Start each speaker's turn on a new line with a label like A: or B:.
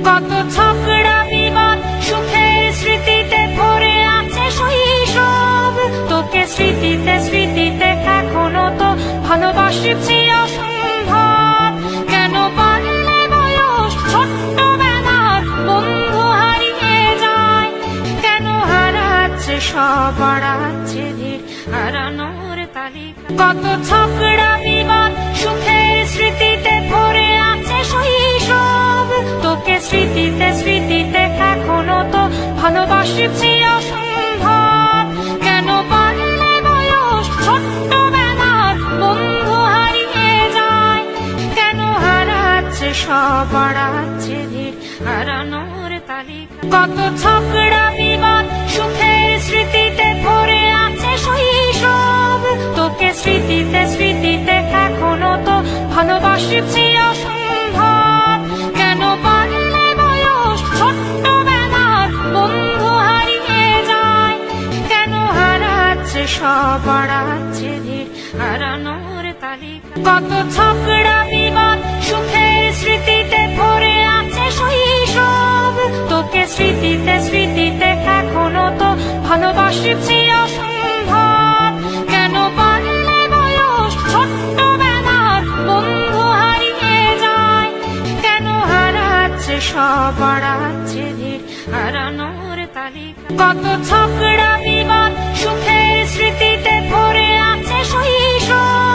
A: কত ঝগড়া বিবাদ সুখের স্মৃতিতে ভরে আছে শৈশব। তোকে স্মৃতিতে স্মৃতিতে এখনো তো ভালোবাসছি অসম্ভব। কেন পারলে বয়স ছোট্টবেলার বন্ধু হারিয়ে যায়? কেন হারাচ্ছে সব, বাড়াচ্ছে ধীর হারানোর তালিকা। কত ঝগড়া বিবাদ সুখের স্মৃতিতে ভরে আছে শৈশব। তোকে স্মৃতিতে স্মৃতিতে এখনো তো ভালোবাসছি অসম্ভব। কেন পারলে বয়স ছোট্টবেলার বন্ধু হারিয়ে যায়? কেন হারাচ্ছে সব, বাড়াচ্ছে ধীর হারানোর তালিকা। কত ঝগড়া বিবাদ সুখের স্মৃতিতে ভরে আছে শৈশব। তোকে স্মৃতিতে স্মৃতিতে এখনো তো ভালোবাসছি অসম্ভব। কেন পারলে বয়স ছোট্টবেলার বন্ধু হারিয়ে যায়? কেন হারাচ্ছে সব, বাড়াচ্ছে ধীর হারানোর তালিকা। কত ঝগড়া বিবাদ সুখের স্মৃতিতে ভরে আছে শৈশব। তোকে স্মৃতিতে স্মৃতিতে এখনো তো ভালোবাসছি অসম্ভব। কেন পারলে বয়স ছোট্টবেলার বন্ধু হারিয়ে যায়? কেন হারাচ্ছে সব, বাড়াচ্ছে ধীর হারানোর তালিকা। কত ঝগড়া বিবাদ সুখের স্মৃতিতে ভরে আছে শৈশব।